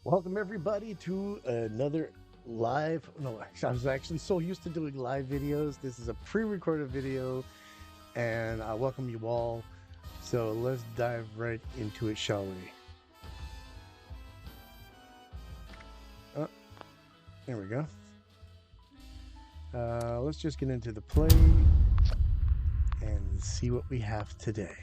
Welcome everybody to another live. No, I was actually so used to doing live videos. This is a pre-recorded video, and I welcome you all. So let's dive right into it, shall we? Oh, there we go. Let's just get into the play and see what we have today.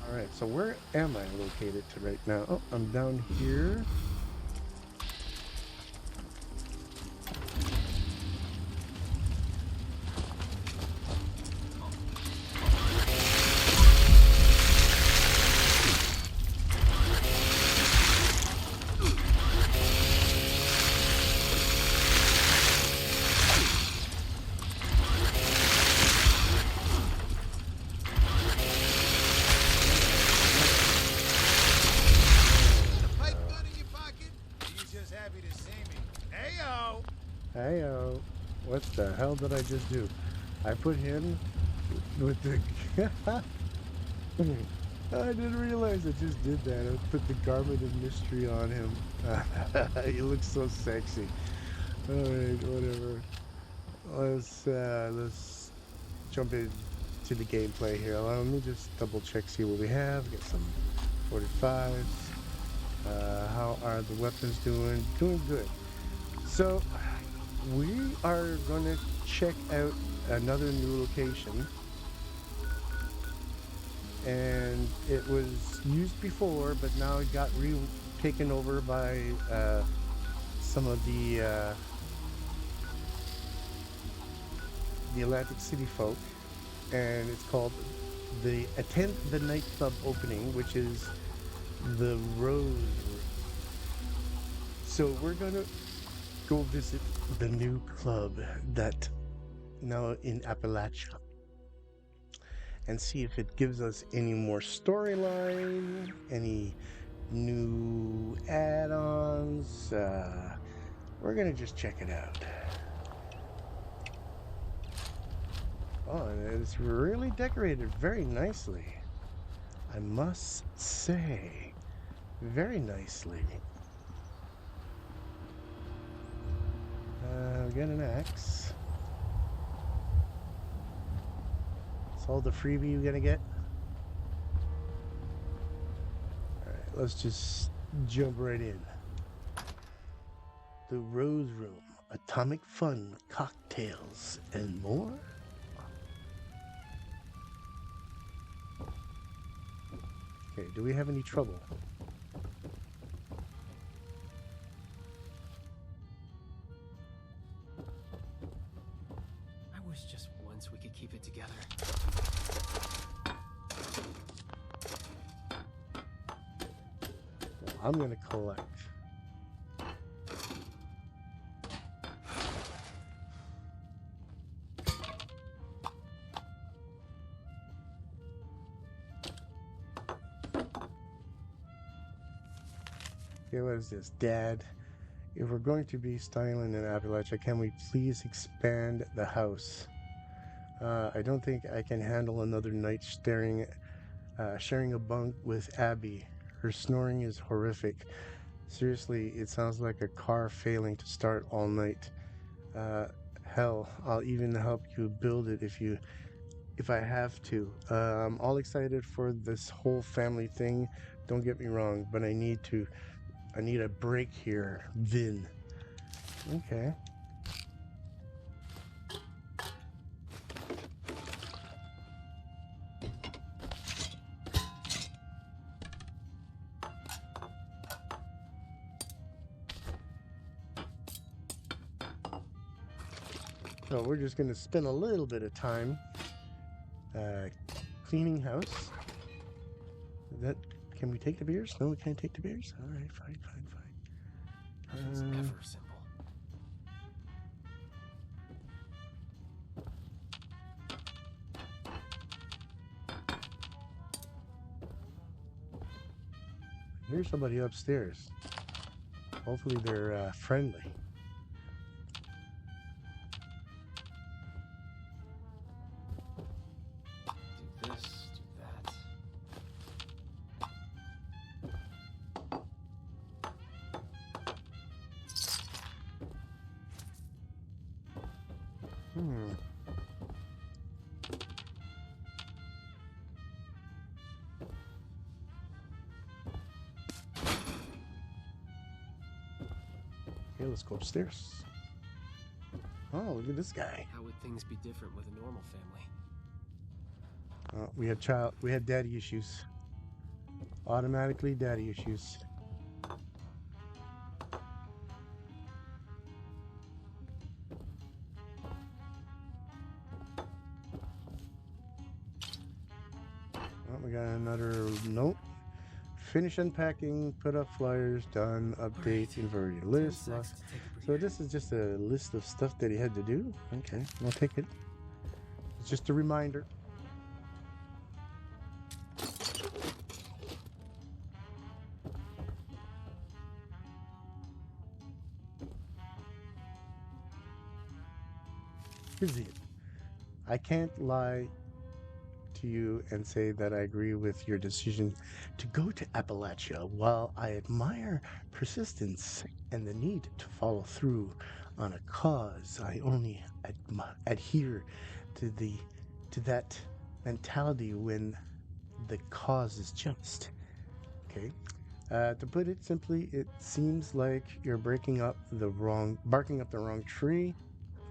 Alright, so where am I located to right now? Oh, I'm down here. Heyo, what the hell did I just do? I put him with the... I didn't realize I just did that. I put the garment of mystery on him. He looks so sexy. Alright, whatever. Let's jump into the gameplay here. Let me just double check, see what we have. Get some 45s. How are the weapons doing? Doing good. So we are going to check out another new location, and it was used before, but now it got taken over by some of the Atlantic City folk, and it's called the Attend the Nightclub opening, which is the Rose Room. So we're gonna go visit the new club that now in Appalachia and see if it gives us any more storyline, any new add-ons. We're gonna just check it out. Oh, and it's really decorated very nicely, I must say. Very nicely. We got an axe. That's all the freebie you're gonna get. Alright, let's just jump right in. The Rose Room. Atomic fun, cocktails, and more. Okay, do we have any trouble? Just once we could keep it together. Well, I'm gonna collect. Okay, what is this? Dad, if we're going to be styling in Appalachia, can we please expand the house? I don't think I can handle another night sharing a bunk with Abby. Her snoring is horrific. Seriously, it sounds like a car failing to start all night. Hell, I'll even help you build it if I have to. I'm all excited for this whole family thing. Don't get me wrong, but I need a break here, Vin. Okay. So we're just going to spend a little bit of time cleaning house. Can we take the beers? No, we can't take the beers? All right, fine. It's never simple. Here's somebody upstairs. Hopefully they're friendly. Hmm. Okay, let's go upstairs. Oh, look at this guy. How would things be different with a normal family? We had daddy issues. Automatically daddy issues. Oh, we got another note. Finish unpacking, put up flyers, done, update, inverted list. So this is just a list of stuff that he had to do. Okay, I'll take it. It's just a reminder. Is it? I can't lie to you and say that I agree with your decision to go to Appalachia. While I admire persistence and the need to follow through on a cause, I only adhere to that mentality when the cause is just. Okay. To put it simply, it seems like you're barking up the wrong tree.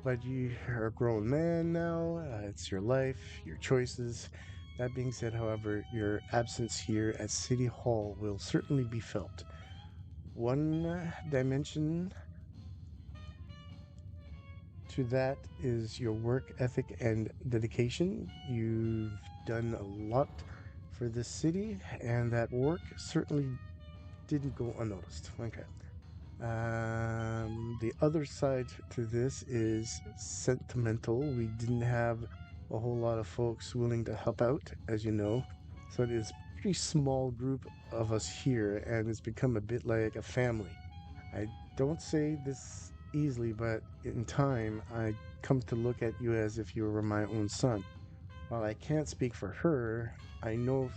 But you are a grown man now. It's your life, your choices. That being said, however, your absence here at City Hall will certainly be felt. One dimension to that is your work ethic and dedication. You've done a lot for this city, and that work certainly didn't go unnoticed. Okay. The other side to this is sentimental. We didn't have a whole lot of folks willing to help out, as you know. So it is a pretty small group of us here, and it's become a bit like a family. I don't say this easily, but in time, I come to look at you as if you were my own son. While I can't speak for her, I know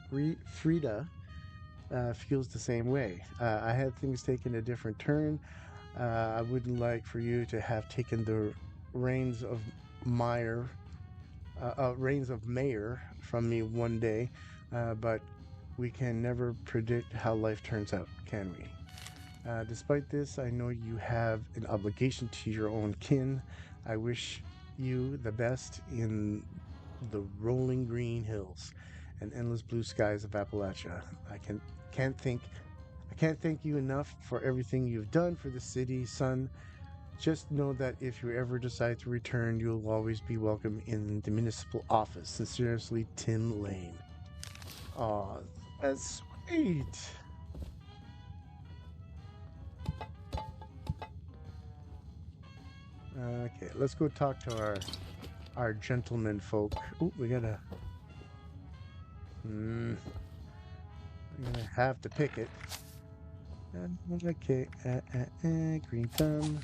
Frida feels the same way. I had things taken a different turn. I wouldn't like for you to have taken the reins of mayor from me one day, but we can never predict how life turns out, can we? Despite this, I know you have an obligation to your own kin. I wish you the best in the rolling green hills and endless blue skies of Appalachia. I can't thank you enough for everything you've done for the city, son. Just know that if you ever decide to return, you'll always be welcome in the municipal office. Sincerely, Tim Lane. Aw, that's sweet. Okay, let's go talk to our gentleman folk. Oh, we gotta. I'm gonna have to pick it. Okay, green thumb.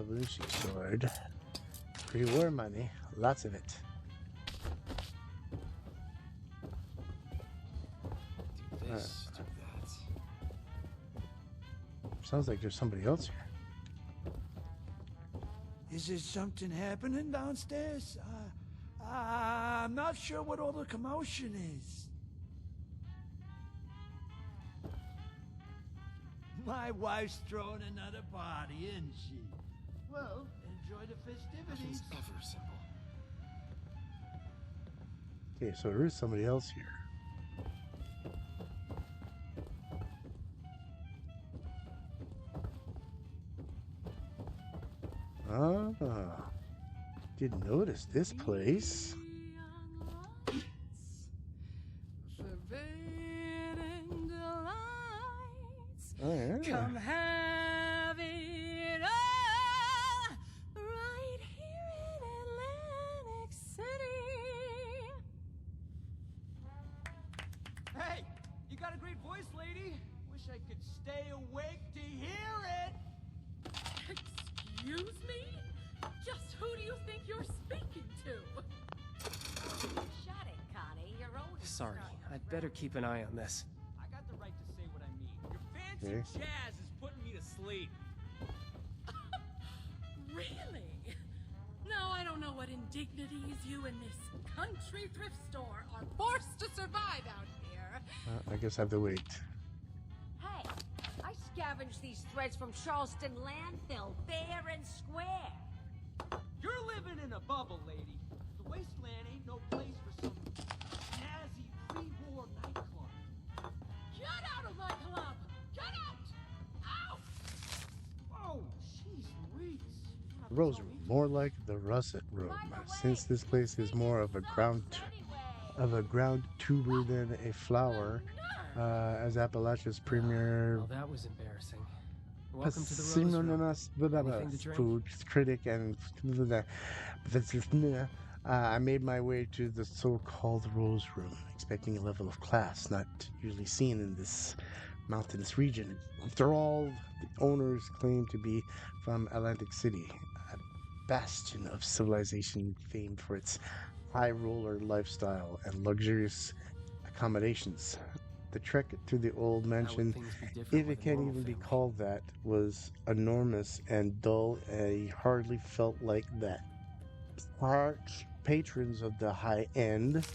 Lucy sword. Pre-war money, lots of it. Do this, do that. Sounds like there's somebody else here. Is there something happening downstairs? I'm not sure what all the commotion is. My wife's throwing another party, isn't she? Well, enjoy the festivities. Nothing's ever simple. Okay, so there is somebody else here. Ah, didn't notice this place. Oh, yeah. Come have it all right here in Atlantic City. Hey, you got a great voice, lady. Wish I could stay awake to hear it. Excuse me? Just who do you think you're speaking to? sorry. I'd better keep an eye on this. I got the right to say what I mean. Your fancy Okay. jazz is putting me to sleep. Really? Now I don't know what indignities you in this country thrift store are forced to survive out here. I guess I have to wait. Hey, I scavenged these threads from Charleston landfill, fair and square. You're living in a bubble, lady. The wasteland ain't no place for some snazzy pre-war nightclub. Get out of my club! Get out! Out! Oh, jeez Louise. Rose room, more like the russet room, since this place is more of a ground tuber than a flower. As Appalachia's premier Well, that was embarrassing. Welcome to the Rose Room. Anything to drink? food critic and I made my way to the so-called Rose Room, expecting a level of class not usually seen in this mountainous region. After all, the owners claim to be from Atlantic City, a bastion of civilization famed for its high roller lifestyle and luxurious accommodations. The trek to the old mansion, things be different if with it a can normal even be family? called that, was enormous and dull, and he hardly felt like that. Patrons of the high-end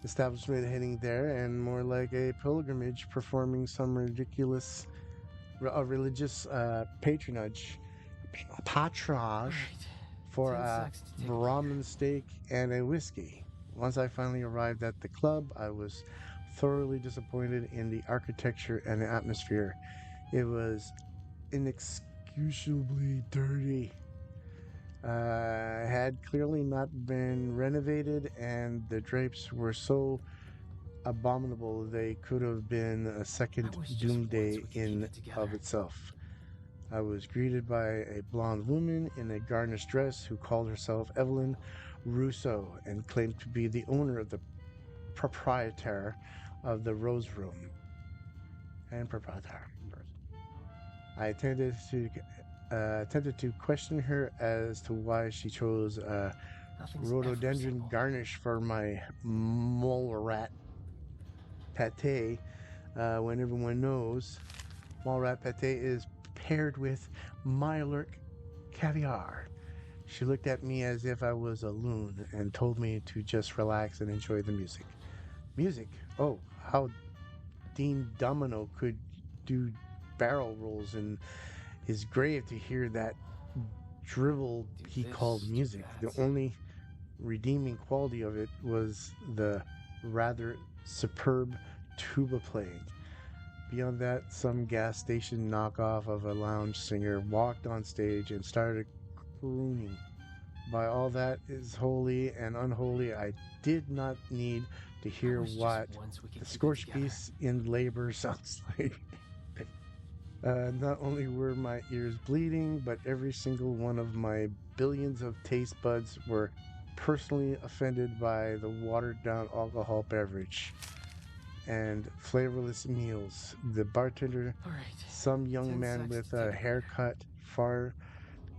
establishment heading there, and more like a pilgrimage performing some religious patronage Right. for 10 a secs to take a Brahmin steak and a whiskey. Once I finally arrived at the club, I was thoroughly disappointed in the architecture and the atmosphere. It was inexcusably dirty. Had clearly not been renovated, and the drapes were so abominable they could have been a second I wish just doomsday once we could keep in it together. of itself. I was greeted by a blonde woman in a garnished dress who called herself Evelyn Russo and claimed to be the owner of the proprietor of the Rose Room. And proprietor. I attempted to question her as to why she chose Nothing's ever rhododendron simple. garnish for my mole rat pate, when everyone knows mole rat pate is paired with Mylark caviar. She looked at me as if I was a loon and told me to just relax and enjoy the music. Music? Oh, how Dean Domino could do barrel rolls in his grave to hear that drivel Do he this, called do music. that. The only redeeming quality of it was the rather superb tuba playing. Beyond that, some gas station knockoff of a lounge singer walked on stage and started crooning. By all that is holy and unholy, I did not need to hear wish just what once we could the keep it scorch together. piece in labor sounds like. Not only were my ears bleeding, but every single one of my billions of taste buds were personally offended by the watered down alcohol beverage and flavorless meals. The bartender, All right. some young 10 man secs with to a take a haircut far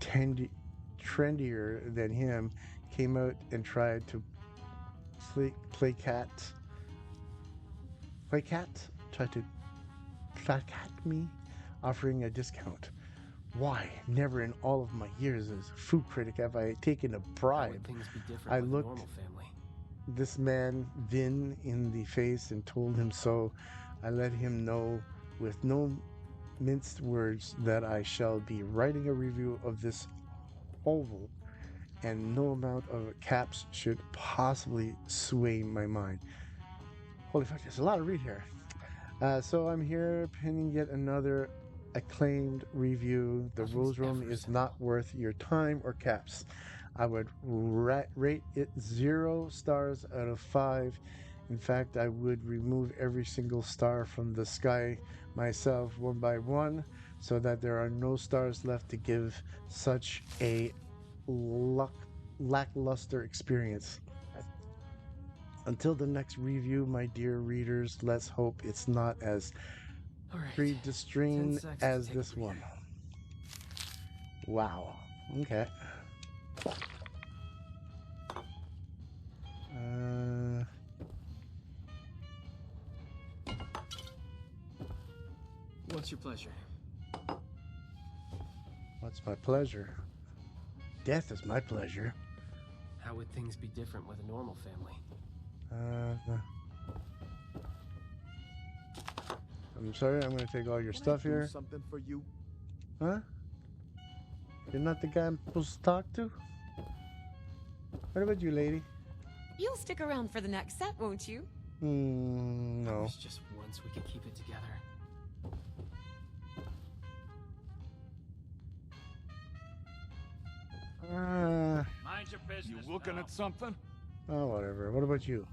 trendier than him, came out and tried to play cat. Tried to placat me, offering a discount. Why, never in all of my years as a food critic have I taken a How would bribe. things be different I with looked- a normal family? This man Vin in the face and told him so. I let him know with no minced words that I shall be writing a review of this oval, and no amount of caps should possibly sway my mind. Holy fuck, there's a lot to read here. So I'm here penning yet another acclaimed review. The Nothing's Rose Room ever is simple. not worth your time or caps. I would rate it 0 stars out of 5. In fact, I would remove every single star from the sky myself one by one, so that there are no stars left to give such a lackluster experience. Until the next review, my dear readers, let's hope it's not as All right. predestined 10 secs to as take a this breather. one. Wow. Okay. What's your pleasure? What's my pleasure? Death is my pleasure. How would things be different with a normal family? I'm sorry, I'm gonna take all your stuff here. Something for you? Huh? You're not the guy I'm supposed to talk to? What about you, lady? You'll stick around for the next set, won't you? I No. wish just once we could keep it together. Mind your business. You looking pal. at something? Oh, whatever. What about you?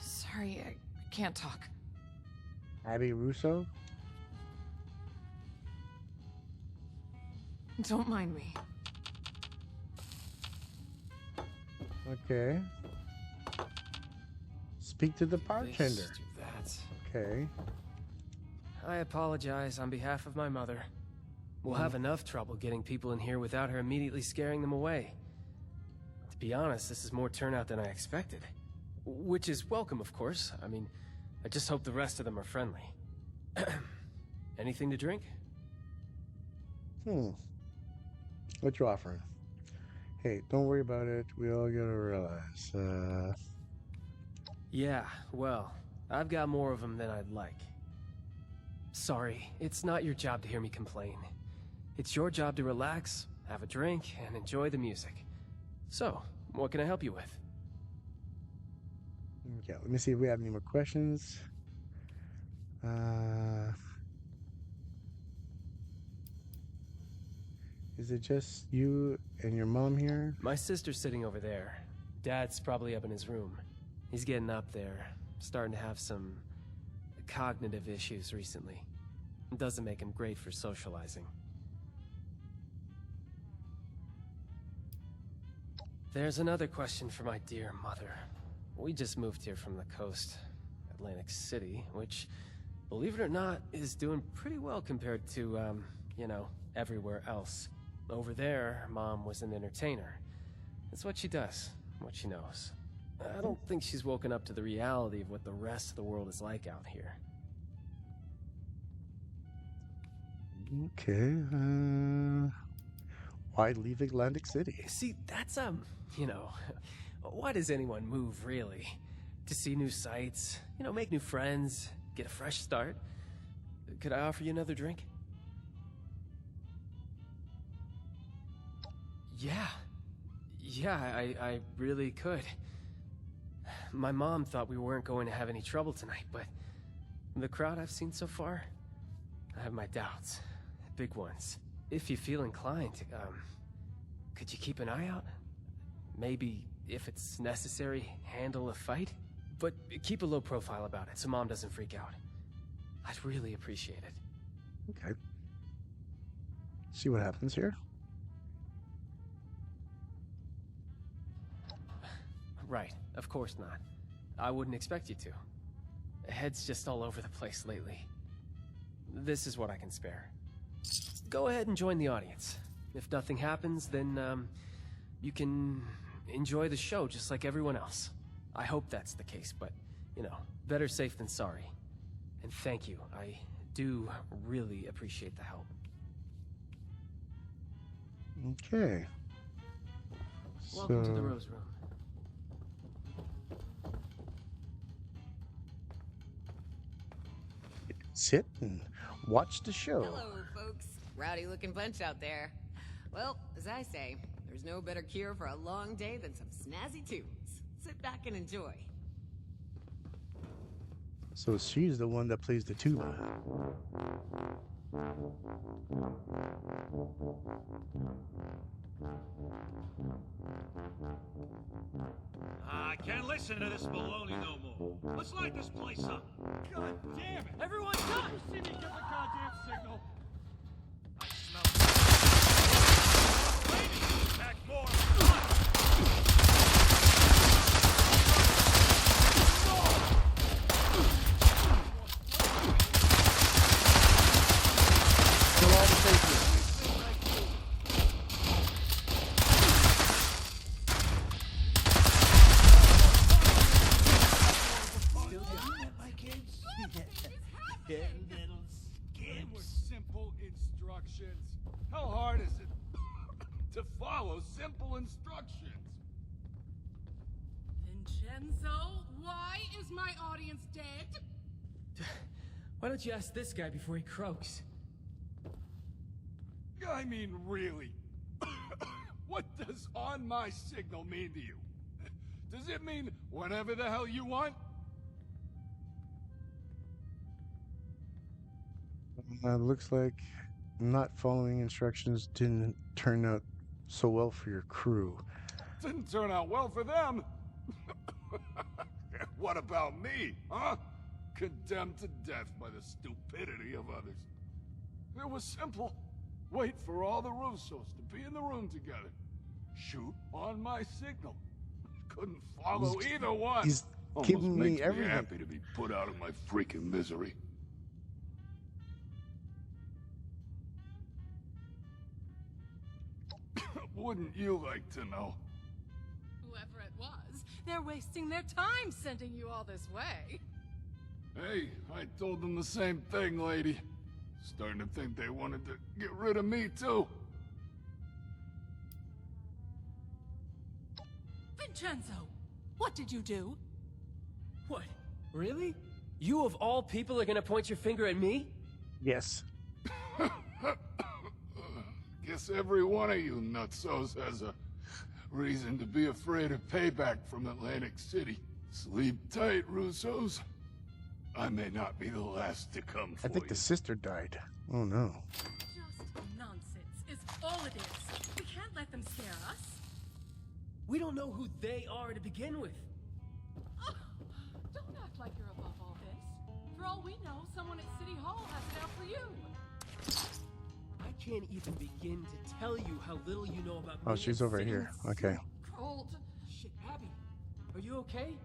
Sorry, I can't talk. Abby Russo? Don't mind me. Okay. Speak to the bartender. This, do that. Okay. I apologize on behalf of my mother. We'll have enough trouble getting people in here without her immediately scaring them away. To be honest, this is more turnout than I expected. Which is welcome, of course. I mean, I just hope the rest of them are friendly. Anything to drink? What you offering? Hey, don't worry about it. We all gotta realize. Yeah, well, I've got more of them than I'd like. Sorry, it's not your job to hear me complain. It's your job to relax, have a drink, and enjoy the music. So, what can I help you with? Okay, let me see if we have any more questions. Is it just you and your mom here? My sister's sitting over there. Dad's probably up in his room. He's getting up there, starting to have some cognitive issues recently. It doesn't make him great for socializing. There's another question for my dear mother. We just moved here from the coast, Atlantic City, which, believe it or not, is doing pretty well compared to, you know, everywhere else. Over there, Mom was an entertainer. It's what she does, what she knows. I don't think she's woken up to the reality of what the rest of the world is like out here. Okay, why leave Atlantic City? See, that's, you know, why does anyone move, really? To see new sights, you know, make new friends, get a fresh start. Could I offer you another drink? Yeah, I really could. My mom thought we weren't going to have any trouble tonight, but the crowd I've seen so far, I have my doubts. Big ones. If you feel inclined, could you keep an eye out? Maybe, if it's necessary, handle a fight? But keep a low profile about it so Mom doesn't freak out. I'd really appreciate it. Okay. See what happens here. Right, of course not. I wouldn't expect you to. Head's just all over the place lately. This is what I can spare. Go ahead and join the audience. If nothing happens, then, you can enjoy the show just like everyone else. I hope that's the case, but, you know, better safe than sorry. And thank you. I do really appreciate the help. Okay. Welcome to the Rose Room. Sit and watch the show. Hello, folks. Rowdy looking bunch out there. Well, as I say, there's no better cure for a long day than some snazzy tunes. Sit back and enjoy. So she's the one that plays the tuba. I can't listen to this baloney no more. Let's light this place up. God damn it! Everyone, stop! You see me get the goddamn signal? I smell it. Ladies, back more. Kill all the faces. My kids? Yeah, little skin instructions? How hard is it to follow simple instructions? Vincenzo, why is my audience dead? Why don't you ask this guy before he croaks? I mean, really? What does on my signal mean to you? Does it mean whatever the hell you want? Looks like not following instructions didn't turn out so well for your crew. Didn't turn out well for them. What about me, huh? Condemned to death by the stupidity of others. It was simple. Wait for all the Russos to be in the room together. Shoot on my signal. Couldn't follow either one. He's Almost giving me makes everything. happy to be put out of my freaking misery. Wouldn't you like to know? Whoever it was, they're wasting their time sending you all this way. Hey, I told them the same thing, lady. Starting to think they wanted to get rid of me, too. Vincenzo, what did you do? What? Really? You of all people are gonna point your finger at me? Yes. Guess every one of you nutsos has a reason to be afraid of payback from Atlantic City. Sleep tight, Russos. I may not be the last to come for I think you. the sister died. Oh no. Just nonsense is all it is. We can't let them scare us. We don't know who they are to begin with. Ugh, don't act like you're above all this. For all we know, someone at City Hall has it out for you. I can't even begin to tell you how little you know about me. Oh, she's over here. Okay. Cold. Shit, Abby. Are you okay?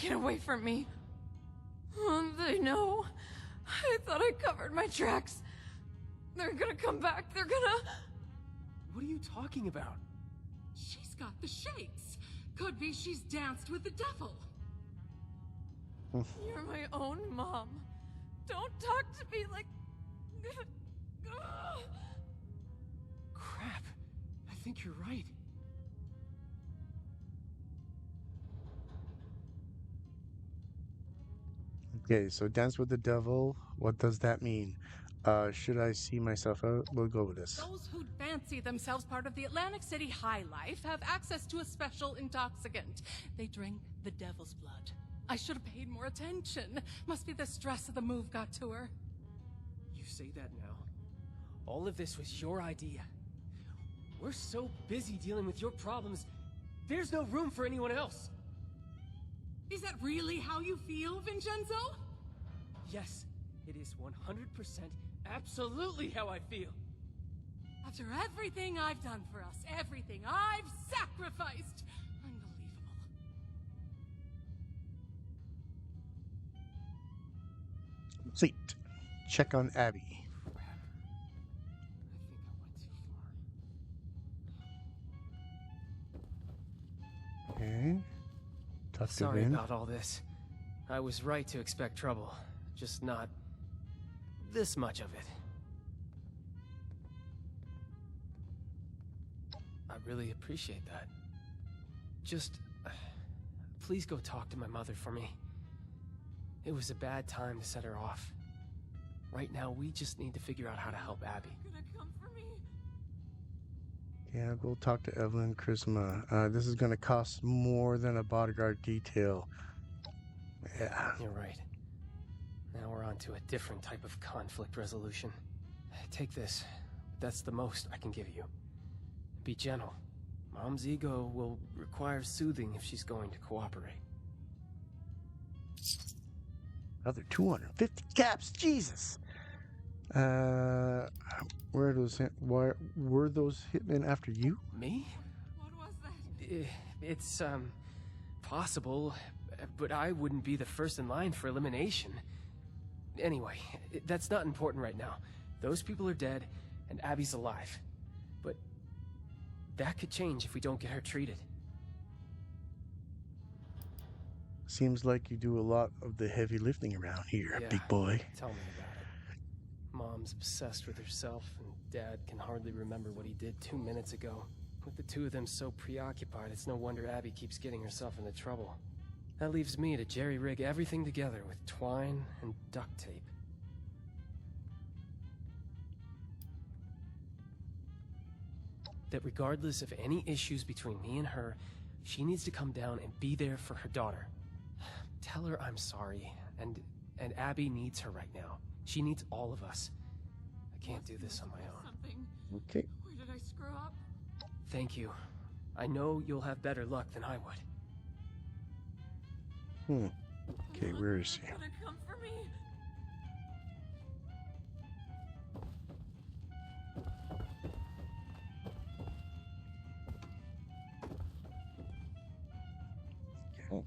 Get away from me. They know. I thought I covered my tracks. They're gonna come back. They're gonna... What are you talking about? She's got the shakes. Could be she's danced with the devil. You're my own mom. Don't talk to me like... Crap. I think you're right. Okay, so dance with the devil. What does that mean? Should I see myself out? We'll go with this. Those who fancy themselves part of the Atlantic City high life have access to a special intoxicant. They drink the devil's blood. I should have paid more attention. Must be the stress of the move got to her. You say that now. All of this was your idea. We're so busy dealing with your problems, there's no room for anyone else. Is that really how you feel, Vincenzo? Yes, it is 100% absolutely how I feel. After everything I've done for us, everything I've sacrificed. Unbelievable. Complete. Check on Abby. Crap. I think I went too far. Okay. Tucked it Sorry in. about all this. I was right to expect trouble, just not this much of it. I really appreciate that. Just, please go talk to my mother for me. It was a bad time to set her off. Right now, we just need to figure out how to help Abby. Gonna come for me? Yeah, go talk to Evelyn Charisma. This is going to cost more than a bodyguard detail. Yeah. You're right. Now we're on to a different type of conflict resolution. Take this. That's the most I can give you. Be gentle. Mom's ego will require soothing if she's going to cooperate. Another 250 caps. Jesus. Where were those hitmen after you? Me? What was that? It's, possible, but I wouldn't be the first in line for elimination. Anyway, that's not important right now. Those people are dead, and Abby's alive. But that could change if we don't get her treated. Seems like you do a lot of the heavy lifting around here, Yeah, big boy. tell me about it. Mom's obsessed with herself, and Dad can hardly remember what he did 2 minutes ago. With the two of them so preoccupied, it's no wonder Abby keeps getting herself into trouble. That leaves me to jerry-rig everything together with twine and duct tape. That regardless of any issues between me and her, she needs to come down and be there for her daughter. Tell her I'm sorry, and Abby needs her right now. She needs all of us. I can't do this on my own. Something. Okay. Where did I screw up? Thank you. I know you'll have better luck than I would. Okay, where is he? Gonna come for me. Okay.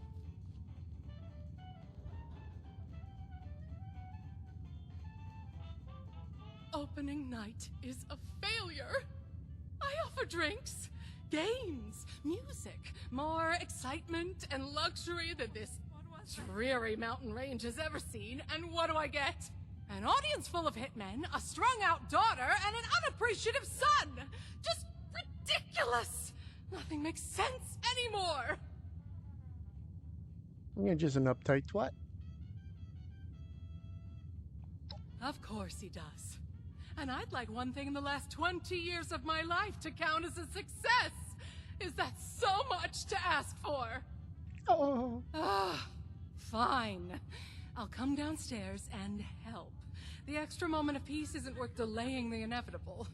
Opening night is a failure. I offer drinks, games, music, more excitement and luxury than this dreary mountain range has ever seen, and what do I get? An audience full of hitmen, a strung-out daughter, and an unappreciative son! Just ridiculous! Nothing makes sense anymore! You're just an uptight twat. Of course he does. And I'd like one thing in the last 20 years of my life to count as a success! Is that so much to ask for? Oh. Fine. I'll come downstairs and help. The extra moment of peace isn't worth delaying the inevitable.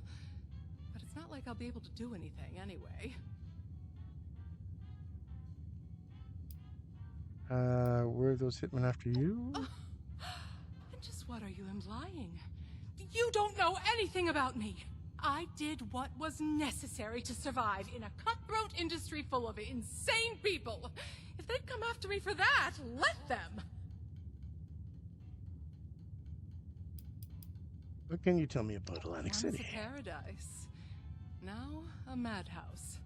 But it's not like I'll be able to do anything anyway. Were those hitmen after you? And just what are you implying? You don't know anything about me. I did what was necessary to survive in a cutthroat industry full of insane people. If they'd come after me for that, let them. What can you tell me about Atlantic Once City? a paradise. Now a madhouse.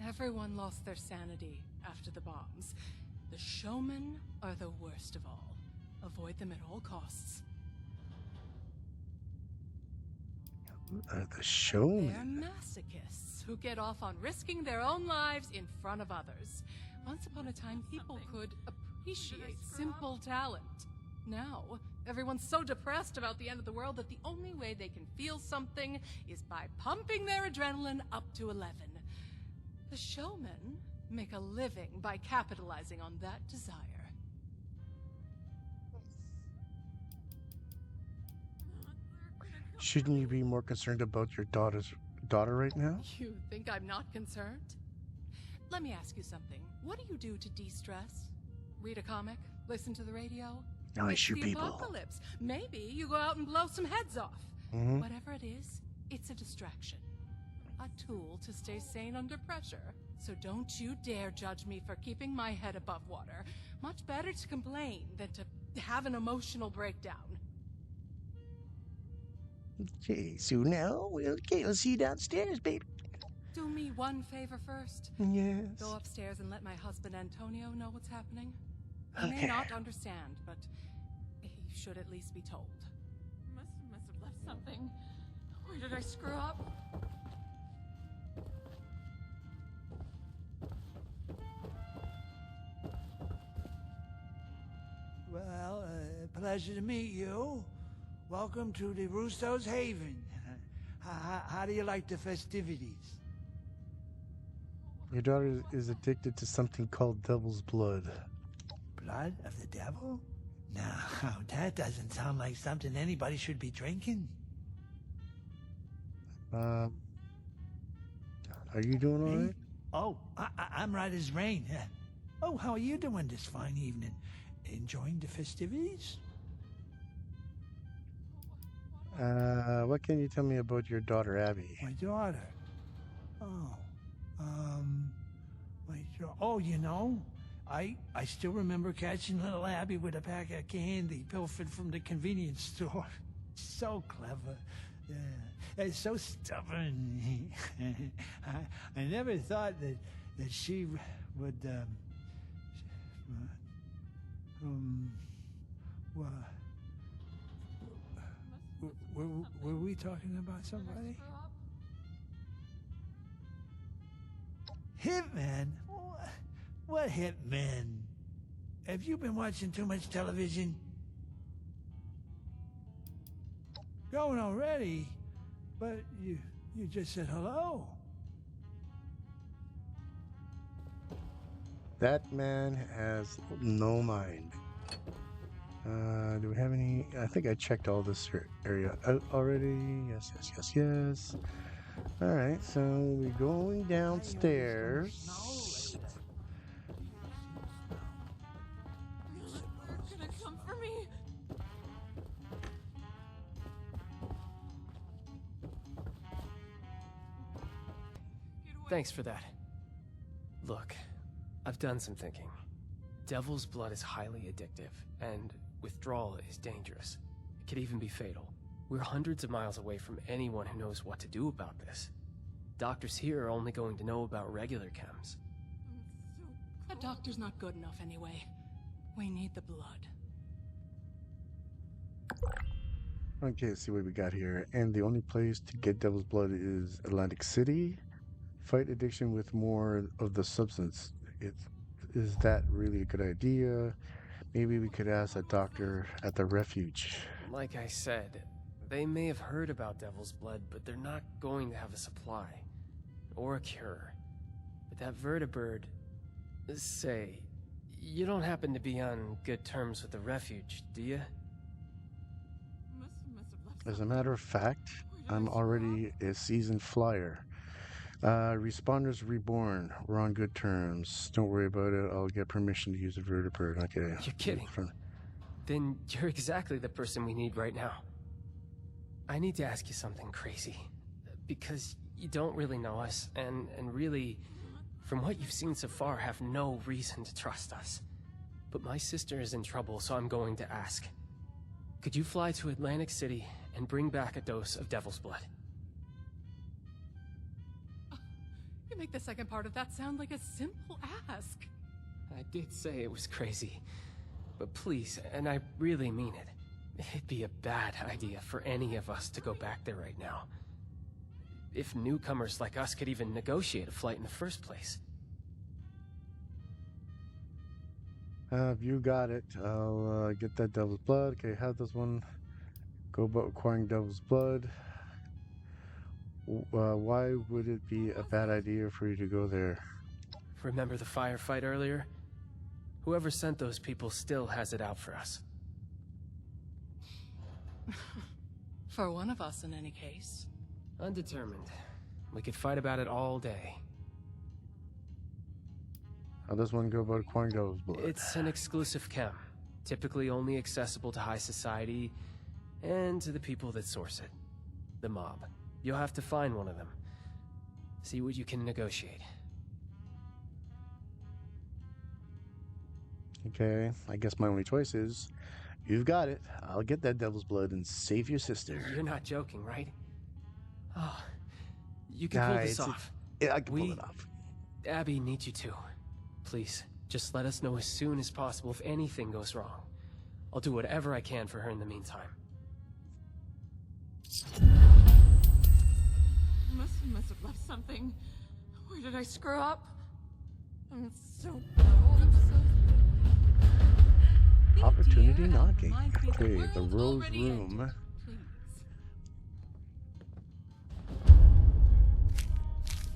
Everyone lost their sanity after the bombs. The showmen are the worst of all. Avoid them at all costs. The showman. They're masochists who get off on risking their own lives in front of others. Once upon a time, people could appreciate simple talent. Now, everyone's so depressed about the end of the world that the only way they can feel something is by pumping their adrenaline up to 11. The showmen make a living by capitalizing on that desire. Shouldn't you be more concerned about your daughter right now? You think I'm not concerned? Let me ask you something. What do you do to de-stress? Read a comic? Listen to the radio? I It's shoot the people. apocalypse. Maybe you go out and blow some heads off. Mhm. Whatever it is, it's a distraction. A tool to stay sane under pressure. So don't you dare judge me for keeping my head above water. Much better to complain than to have an emotional breakdown. Okay, so now, let's see you downstairs, baby. Do me one favor first. Yes. Go upstairs and let my husband Antonio know what's happening. He Okay. may not understand, but he should at least be told. Must have left something. Where did I screw up? Well, pleasure to meet you. Welcome to the Russo's Haven. How do you like the festivities? Your daughter is addicted to something called devil's blood. Blood of the devil? No, that doesn't sound like something anybody should be drinking. Are you doing all Me? right? Oh, I'm right as rain. Oh, how are you doing this fine evening? Enjoying the festivities? What can you tell me about your daughter, Abby? My daughter. Oh, oh, you know, I still remember catching little Abby with a pack of candy pilfered from the convenience store. So clever. Yeah, it's so stubborn. I never thought that she would What? Were we talking about somebody? Hitman? What hitman? Have you been watching too much television? Going already? But you just said hello. That man has no mind. Do we have any? I think I checked all this area out already. Yes, yes, yes, yes. All right, so we're going downstairs. Gonna come for me. Thanks for that. Look, I've done some thinking. Devil's blood is highly addictive, and withdrawal is dangerous. It could even be fatal. We're hundreds of miles away from anyone who knows what to do about this. Doctors here are only going to know about regular chems. A doctor's not good enough anyway. We need the blood. Okay, let's see what we got here. And the only place to get Devil's Blood is Atlantic City. Fight addiction with more of the substance. Is that really a good idea? Maybe we could ask a doctor at the refuge. Like I said, they may have heard about Devil's Blood, but they're not going to have a supply. Or a cure. But that vertibird... Say, you don't happen to be on good terms with the refuge, do you? As a matter of fact, I'm already a seasoned flyer. Responders Reborn. We're on good terms. Don't worry about it. I'll get permission to use the vertibird. Okay. You're kidding. Then you're exactly the person we need right now. I need to ask you something crazy. Because you don't really know us, and really, from what you've seen so far, have no reason to trust us. But my sister is in trouble, so I'm going to ask. Could you fly to Atlantic City and bring back a dose of Devil's Blood? You make the second part of that sound like a simple ask. I did say it was crazy. But please, and I really mean it, it'd be a bad idea for any of us to go back there right now. If newcomers like us could even negotiate a flight in the first place. You got it. I'll get that Devil's Blood. Okay, have this one. Go about acquiring Devil's Blood. Why would it be a bad idea for you to go there? Remember the firefight earlier? Whoever sent those people still has it out for us. For one of us, in any case. Undetermined. We could fight about it all day. How does one go about acquiring Devil's Blood? It's an exclusive chem. Typically only accessible to high society and to the people that source it. The mob. You'll have to find one of them. See what you can negotiate. Okay, I guess my only choice is, you've got it. I'll get that Devil's Blood and save your sister. You're not joking, right? Oh, you can pull this off. Yeah, I can pull it off. Abby needs you to. Please, just let us know as soon as possible if anything goes wrong. I'll do whatever I can for her in the meantime. Must have left something. Where did I screw up? I'm so cold. Opportunity knocking. Okay, the Rose Room.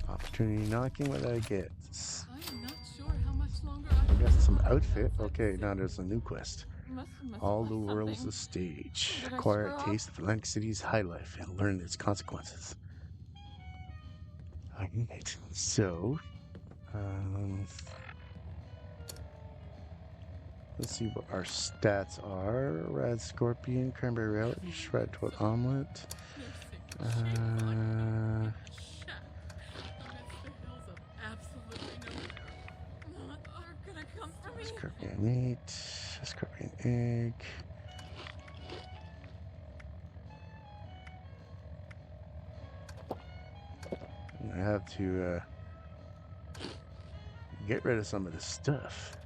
Opportunity knocking, what did I get? I'm not sure how much longer I got some outfit. Okay, now there's a new quest. All the world's a stage. Acquire a taste of Atlantic City's high life and learn its consequences. Alright, so let's see what our stats are. Rad Scorpion, Cranberry Relish, Shred Toad Omelet. Scorpion meat, scorpion egg. I have to get rid of some of this stuff.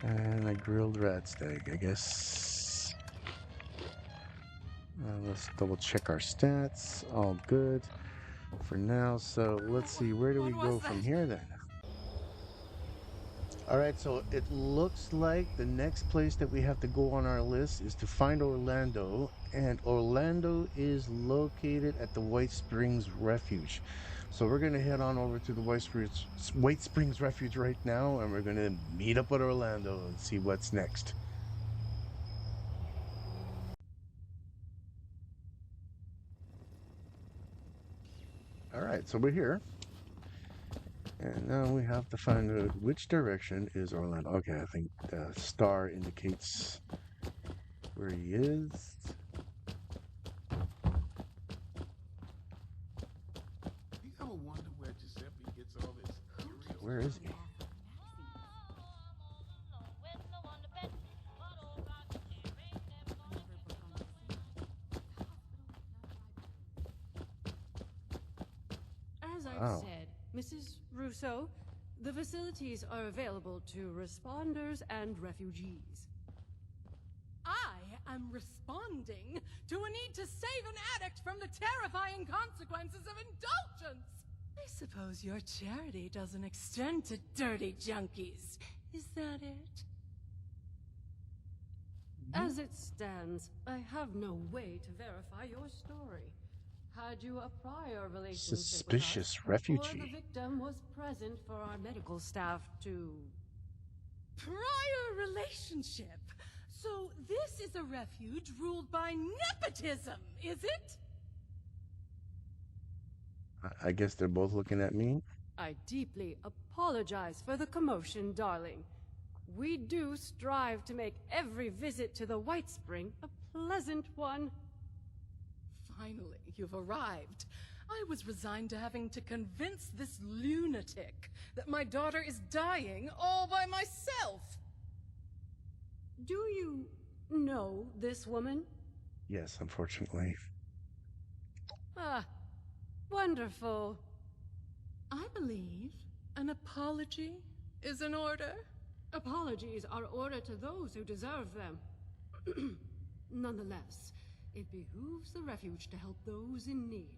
And a grilled rat steak, I guess. Let's double check our stats. All good for now. So let's see, where do we go from here then? All right, so it looks like the next place that we have to go on our list is to find Orlando, and Orlando is located at the White Springs Refuge. So we're gonna head on over to the White Springs Refuge right now, and we're gonna meet up with Orlando and see what's next. All right, so we're here. And now we have to find out which direction is Orlando. Okay, I think the star indicates where he is. You ever wonder where Giuseppe gets all this curious? Where is he? As I've Oh. said, Mrs. Russo, the facilities are available to responders and refugees. I am responding to a need to save an addict from the terrifying consequences of indulgence. I suppose your charity doesn't extend to dirty junkies. Is that it? As it stands, I have no way to verify your story. Had you a prior relationship Suspicious with us, refugee. or the victim was present for our medical staff to... Prior relationship. So this is a refuge ruled by nepotism, is it? I guess they're both looking at me. I deeply apologize for the commotion, darling. We do strive to make every visit to the Whitespring a pleasant one. Finally, you've arrived. I was resigned to having to convince this lunatic that my daughter is dying all by myself. Do you know this woman? Yes, unfortunately. Ah, wonderful. I believe an apology is in order. Apologies are ordered to those who deserve them. Nonetheless, it behooves the refuge to help those in need.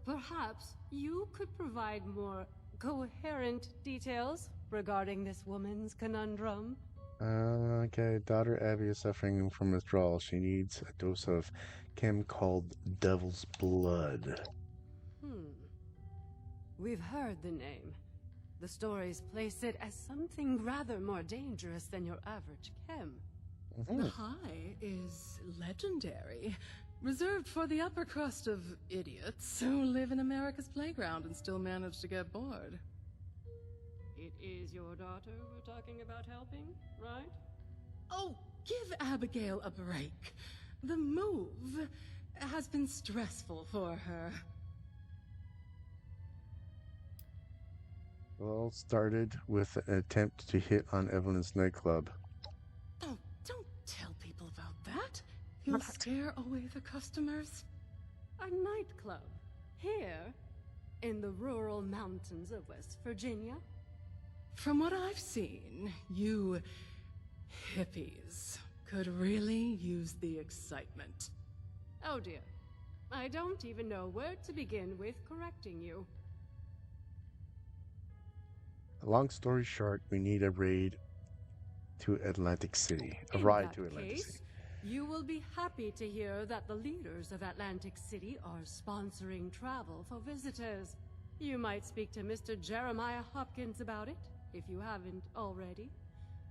Perhaps you could provide more coherent details regarding this woman's conundrum. Okay, daughter Abby is suffering from withdrawal. She needs a dose of chem called Devil's Blood. We've heard the name. The stories place it as something rather more dangerous than your average chem. The high is legendary, reserved for the upper crust of idiots who live in America's playground and still manage to get bored. It is your daughter we're talking about helping, right? Oh, give Abigail a break. The move has been stressful for her. Well, started with an attempt to hit on Evelyn's nightclub. Oh, don't tell people about that. You'll scare away the customers. A nightclub? Here? In the rural mountains of West Virginia? From what I've seen, you hippies could really use the excitement. Oh dear. I don't even know where to begin with correcting you. Long story short, we need a raid to Atlantic City. A ride to Atlantic City. You will be happy to hear that the leaders of Atlantic City are sponsoring travel for visitors. You might speak to Mr. Jeremiah Hopkins about it, if you haven't already.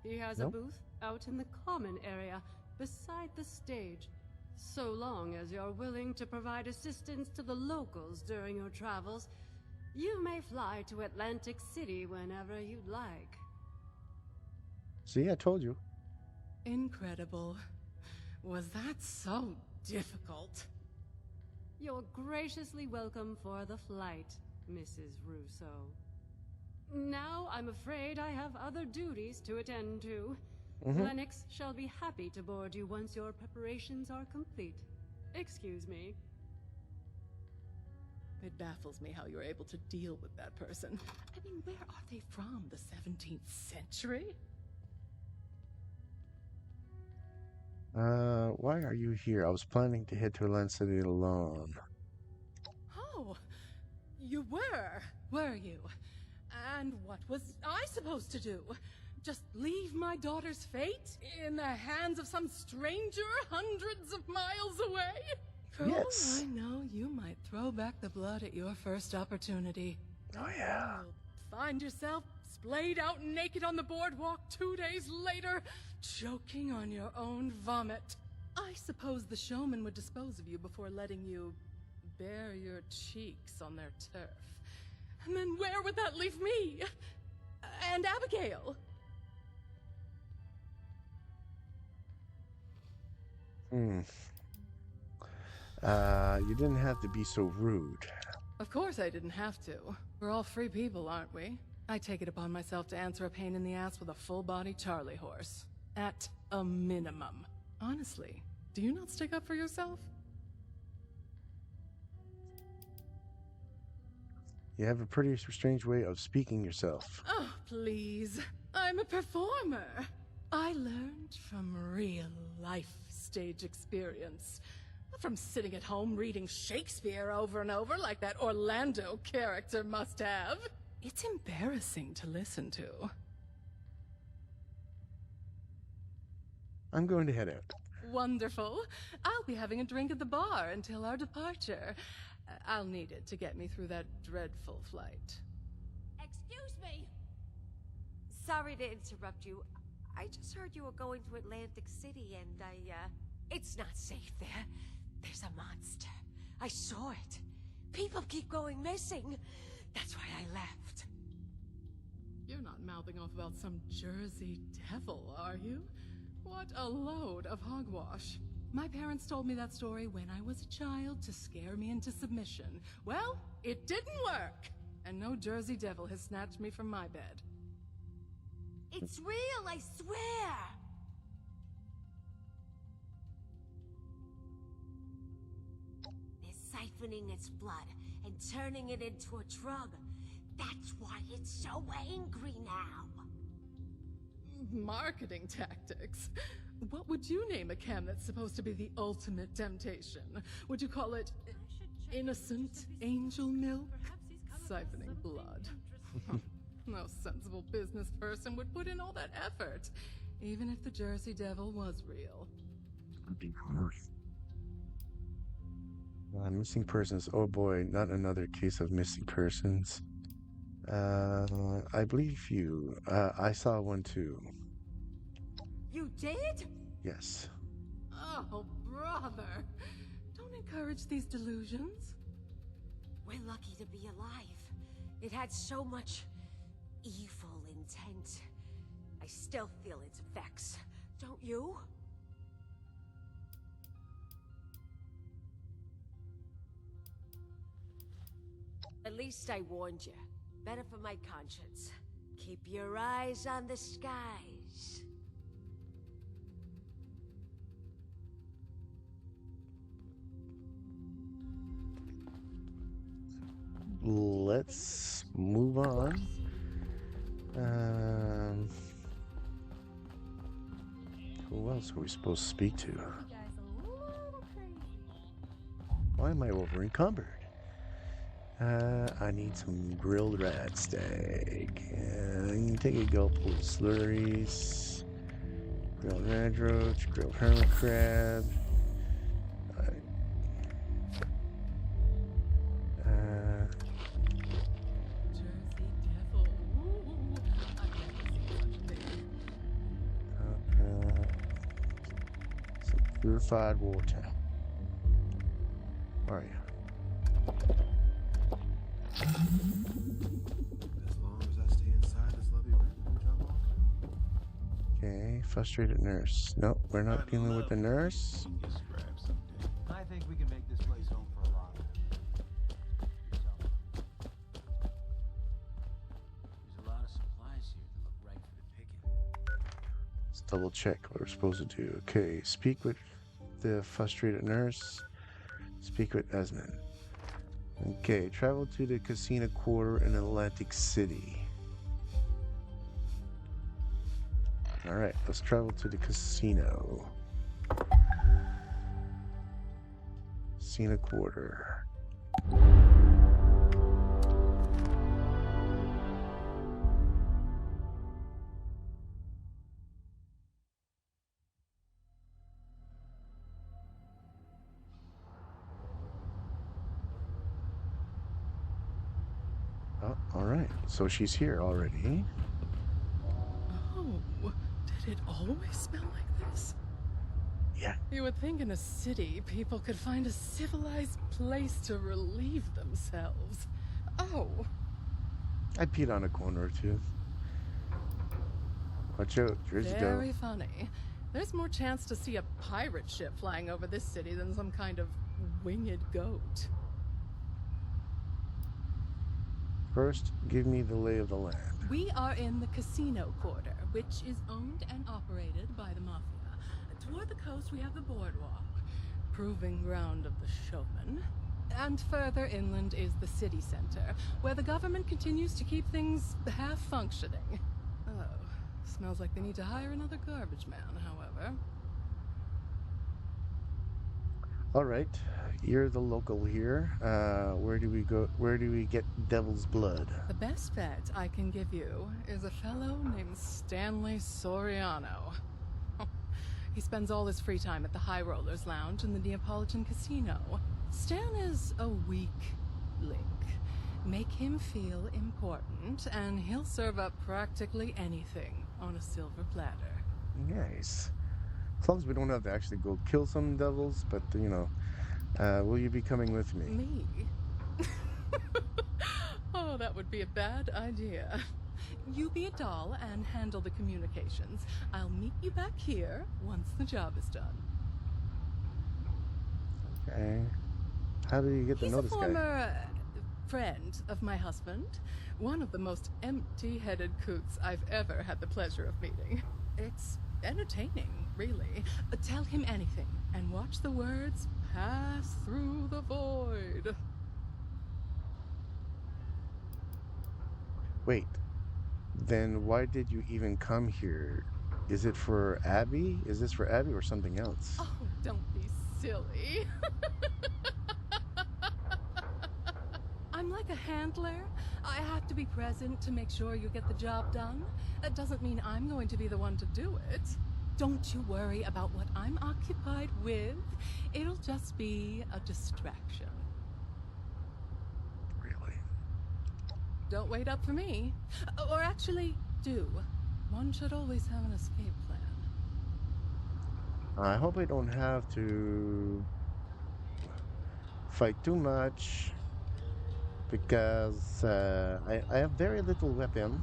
He has a booth out in the common area, beside the stage. So long as you're willing to provide assistance to the locals during your travels, you may fly to Atlantic City whenever you'd like. See, I told you. Incredible. Was that so difficult? You're graciously welcome for the flight, Mrs. Russo. Now I'm afraid I have other duties to attend to. Lennox shall be happy to board you once your preparations are complete. Excuse me. It baffles me how you're able to deal with that person. I mean, where are they from? The 17th century? Why are you here? I was planning to head to Atlantic City alone. Oh, you were you? And what was I supposed to do? Just leave my daughter's fate in the hands of some stranger hundreds of miles away? Yes. I know you might throw back the blood at your first opportunity. Oh, yeah. You'll find yourself splayed out naked on the boardwalk 2 days later, choking on your own vomit. I suppose the showman would dispose of you before letting you bare your cheeks on their turf. And then where would that leave me? And Abigail? You didn't have to be so rude. Of course I didn't have to. We're all free people, aren't we? I take it upon myself to answer a pain in the ass with a full-body Charlie horse. At a minimum. Honestly, do you not stick up for yourself? You have a pretty strange way of speaking yourself. Oh, please. I'm a performer. I learned from real-life stage experience. From sitting at home reading Shakespeare over and over like that Orlando character must have. It's embarrassing to listen to. I'm going to head out. Wonderful. I'll be having a drink at the bar until our departure. I'll need it to get me through that dreadful flight. Excuse me! Sorry to interrupt you. I just heard you were going to Atlantic City and it's not safe there. There's a monster. I saw it. People keep going missing. That's why I left. You're not mouthing off about some Jersey devil, are you? What a load of hogwash. My parents told me that story when I was a child to scare me into submission. Well, it didn't work. And no Jersey devil has snatched me from my bed. It's real, I swear! They're siphoning its blood and turning it into a drug. That's why it's so angry now. Marketing tactics. What would you name a chem that's supposed to be the ultimate temptation? Would you call it innocent angel milk? Siphoning blood. No sensible business person would put in all that effort, even if the Jersey Devil was real. Missing persons. Oh boy, not another case of missing persons. I believe you. I saw one too. You did? Yes. Oh, brother. Don't encourage these delusions. We're lucky to be alive. It had so much evil intent. I still feel its effects. Don't you? At least I warned you. Better for my conscience. Keep your eyes on the skies. Let's move on. Who else are we supposed to speak to? Why am I over encumbered? I need some grilled rat steak. Take a gulp of slurries. Grilled red roach, grilled hermit crab. Jersey Devil. Ooh, I've never seen such a thing. Some purified water. Where are you? As long as I stay inside this lovely room, jump off. Okay, frustrated nurse. Nope, we're not dealing with the nurse. Just grab something. I think we can make this place home for a while. There's a lot of supplies here that look right for the picking. Let's double check what we're supposed to do. Okay, speak with the frustrated nurse. Speak with Esmond. Okay, travel to the casino quarter in Atlantic City. Alright, let's travel to the casino. Casino Quarter. Oh, all right. So she's here already. Oh, did it always smell like this? Yeah. You would think in a city, people could find a civilized place to relieve themselves. Oh. I peed on a corner or two. Watch out. Here's you go. Very funny. There's more chance to see a pirate ship flying over this city than some kind of winged goat. First, give me the lay of the land. We are in the Casino Quarter, which is owned and operated by the Mafia. Toward the coast, we have the boardwalk, proving ground of the showman. And further inland is the city center, where the government continues to keep things half-functioning. Oh, smells like they need to hire another garbage man, however. All right, you're the local here. Where do we go? Where do we get Devil's Blood? The best bet I can give you is a fellow named Stanley Serano. He spends all his free time at the High Rollers Lounge in the Neapolitan Casino. Stan is a weak link. Make him feel important, and he'll serve up practically anything on a silver platter. Nice. As long as we don't have to actually go kill some devils, but, you know, will you be coming with me? Me? Oh, that would be a bad idea. You be a doll and handle the communications. I'll meet you back here once the job is done. Okay. How do you get to know this guy? He's a former friend of my husband. One of the most empty-headed coots I've ever had the pleasure of meeting. It's entertaining, really. Tell him anything, and watch the words pass through the void. Wait. Then why did you even come here? Is it for Abby? Is this for Abby or something else? Oh, don't be silly. I'm like a handler. I have to be present to make sure you get the job done. That doesn't mean I'm going to be the one to do it. Don't you worry about what I'm occupied with. It'll just be a distraction. Really? Don't wait up for me. Or actually, do. One should always have an escape plan. I hope I don't have to fight too much, because I have very little weapon.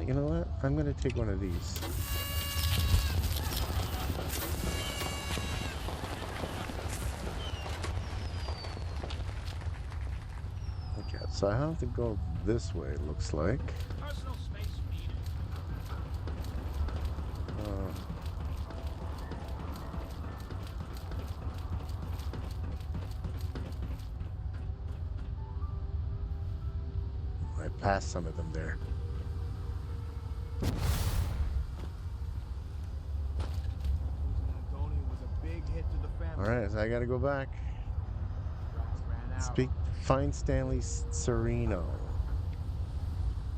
You know what? I'm going to take one of these. Okay, so I have to go this way, it looks like. Personal space needed. I passed some of them there. Alright, so I gotta go back. Find Stanley Serano.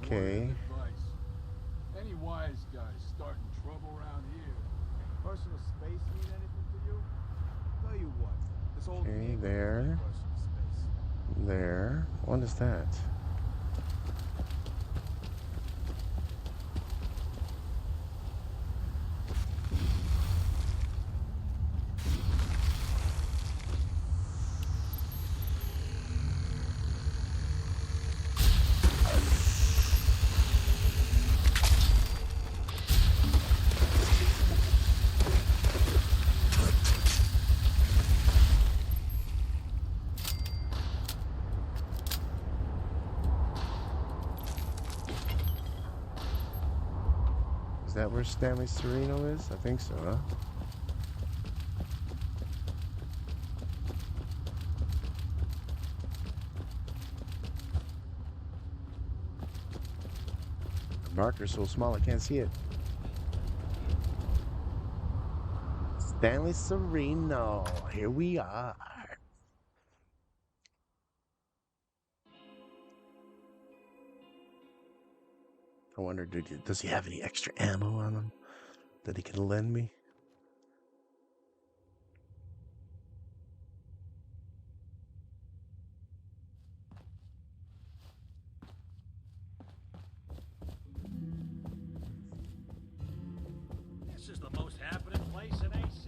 Okay. Any wise guys starting trouble around here? Personal space mean anything to you? Tell you what, this old Okay, there. personal space. There. What is that? Is that where Stanley Serano is? I think so, huh? The marker's so small I can't see it. Stanley Sereno. Here we are. I wonder, does he have any extra ammo on him that he can lend me? This is the most happening place in AC.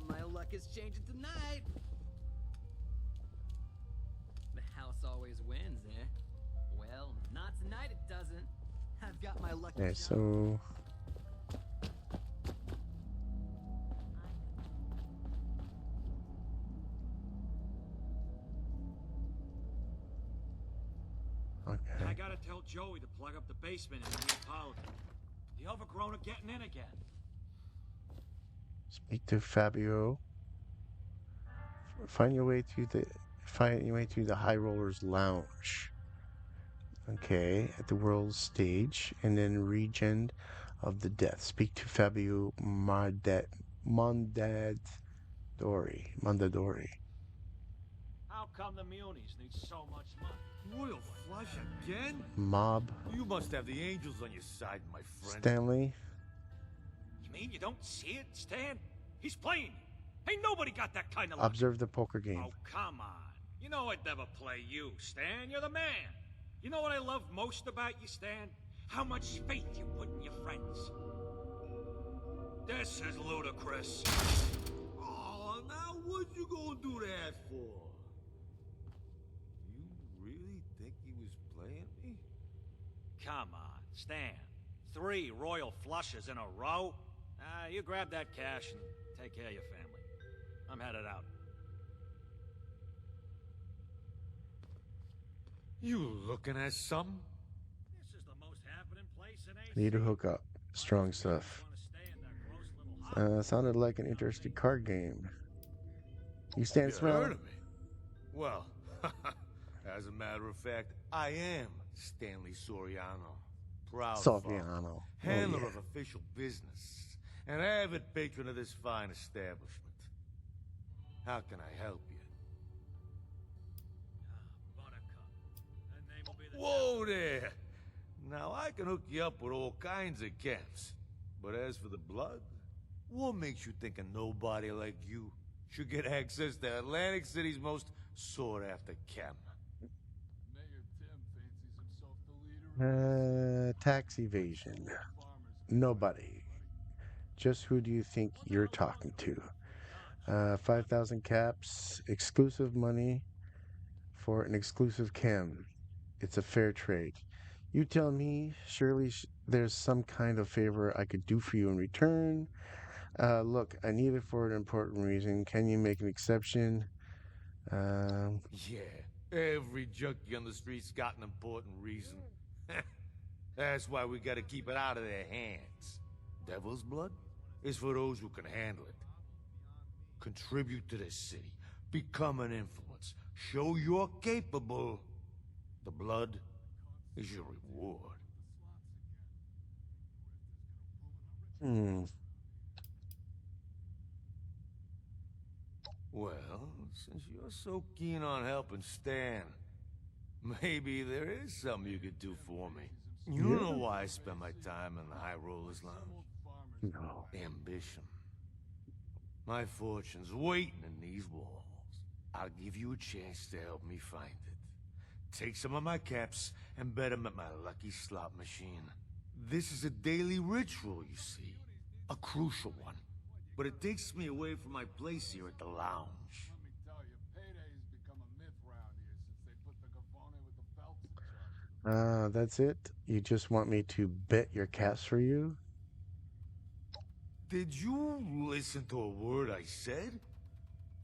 My luck is changing tonight. The house always wins, eh? Well, not tonight it doesn't. I've got my lucky Okay, shot. so I okay. gotta tell Joey to plug up the basement in the new powder. The overgrown are getting in again. Speak to Fabio. Find your way to the High Rollers Lounge. Okay, at the world stage, and then Regent of the Death. Speak to Fabio Mondadori. How come the Munis need so much money? Royal flush again? Mob. You must have the angels on your side, my friend. Stanley. You mean you don't see it, Stan? He's playing. Ain't nobody got that kind of luck. Observe the poker game. Oh, come on. You know I'd never play you, Stan. You're the man. You know what I love most about you, Stan? How much faith you put in your friends. This is ludicrous. Oh, now what you gonna do that for? You really think he was playing me? Come on, Stan. 3 royal flushes in a row? You grab that cash and take care of your family. I'm headed out. You looking at something? This is the most happening place in AC. Need to hook up. Strong stuff. Sounded like an interesting card game. You stand You heard smell? of me? Well, as a matter of fact, I am Stanley Soriano. Proud father, Soriano. handler Oh, yeah. of official business, and avid patron of this fine establishment. How can I help you? Whoa there! Now I can hook you up with all kinds of camps. But as for the blood, what makes you think a nobody like you should get access to Atlantic City's most sought-after camp? Mayor Tim fancies himself the leader. Tax evasion. Nobody. Just who do you think you're talking to? 5,000 caps, exclusive money for an exclusive chem. It's a fair trade. You tell me, surely there's some kind of favor I could do for you in return. Look, I need it for an important reason. Can you make an exception? Yeah, every junkie on the street's got an important reason. That's why we gotta keep it out of their hands. Devil's blood is for those who can handle it. Contribute to this city. Become an influence. Show you're capable. The blood is your reward. Well, since you're so keen on helping Stan, maybe there is something you could do for me. You don't know why I spend my time in the High Rollers Lounge? No. Ambition. My fortune's waiting in these walls. I'll give you a chance to help me find it. Take some of my caps and bet them at my lucky slot machine. This is a daily ritual, you see. A crucial one. But it takes me away from my place here at the lounge. Let me tell you, payday's become a myth round here since they put the Gavone with the belts in charge. That's it? You just want me to bet your caps for you? Did you listen to a word I said?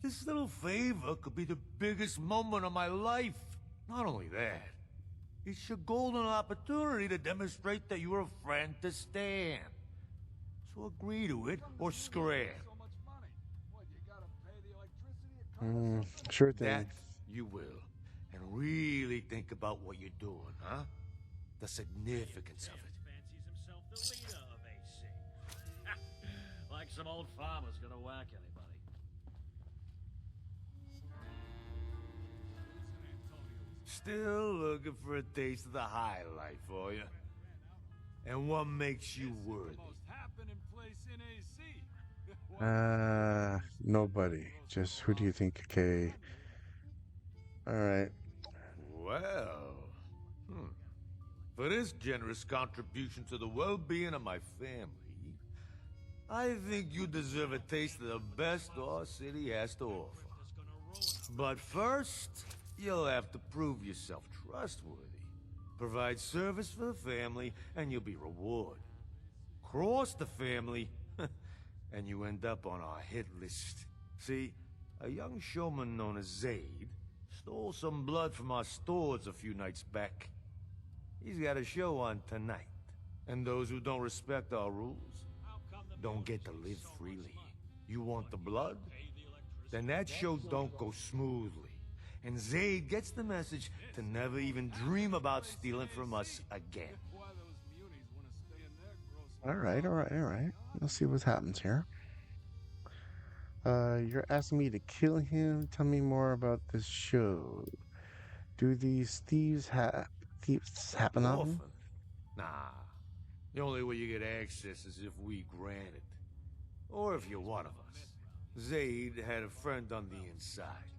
This little favor could be the biggest moment of my life. Not only that, it's your golden opportunity to demonstrate that you're a friend to Stan. So agree to it or scram. So much money. What, you gotta pay the electricity? Sure thing. That you will. And really think about what you're doing, huh? The significance of it. Fancies himself the leader of AC. Like some old farmer's gonna whack anybody. Still looking for a taste of the high life, are you? And what makes you worthy? Nobody. Just who do you think? Okay. Alright. Well, for this generous contribution to the well-being of my family, I think you deserve a taste of the best our city has to offer. But first, you'll have to prove yourself trustworthy. Provide service for the family, and you'll be rewarded. Cross the family, and you end up on our hit list. See, a young showman known as Zaid stole some blood from our stores a few nights back. He's got a show on tonight, and those who don't respect our rules don't get to live freely. You want the blood? Then that show don't go smoothly, and Zaid gets the message to never even dream about stealing from us again. Alright. Let's see what happens here. You're asking me to kill him? Tell me more about this show. Do these thieves happen often? Nah. The only way you get access is if we grant it. Or if you're one of us. Zaid had a friend on the inside.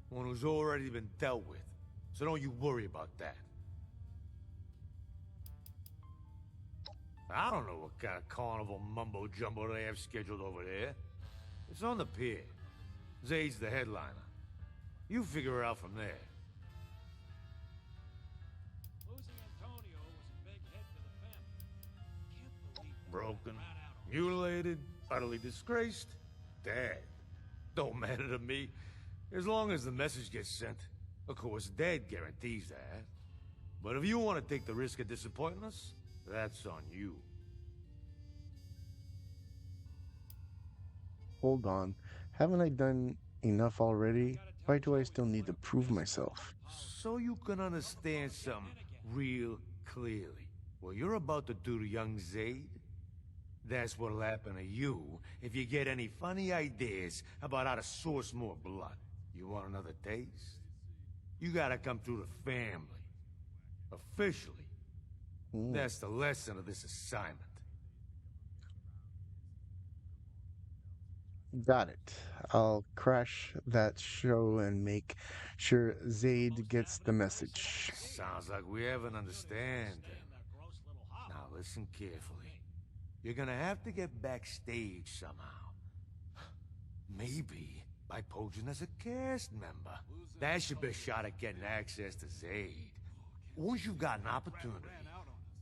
One who's already been dealt with. So don't you worry about that. I don't know what kind of carnival mumbo-jumbo they have scheduled over there. It's on the pier. Zaid's the headliner. You figure it out from there. Broken, mutilated, utterly disgraced, dead. Don't matter to me. As long as the message gets sent. Of course, dead guarantees that. But if you want to take the risk of disappointing us, that's on you. Hold on. Haven't I done enough already? Why do I still need to prove myself? So you can understand something real clearly. What you're about to do to young Zaid, that's what'll happen to you if you get any funny ideas about how to source more blood. You want another taste? You gotta come through the family. Officially. That's the lesson of this assignment. Got it. I'll crash that show and make sure Zaid gets the message. Sounds like we have an understanding. Now listen carefully. You're gonna have to get backstage somehow. Maybe by posing as a cast member. That's your best shot at getting access to Zaid. Once you've got an opportunity,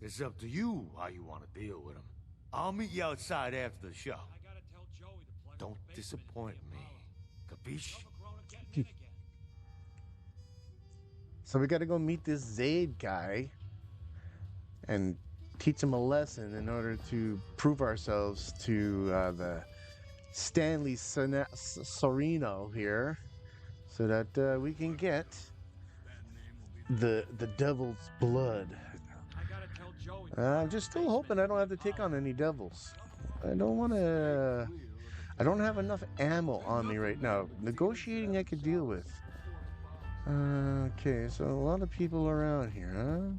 it's up to you how you want to deal with him. I'll meet you outside after the show. Don't disappoint me. Capiche? So we gotta go meet this Zaid guy and teach him a lesson in order to prove ourselves to the Stanley Serano here, so that we can get the devil's blood. I'm just still hoping I don't have to take on any devils. I don't have enough ammo on me right now. Negotiating I could deal with. Okay, so a lot of people around here, huh?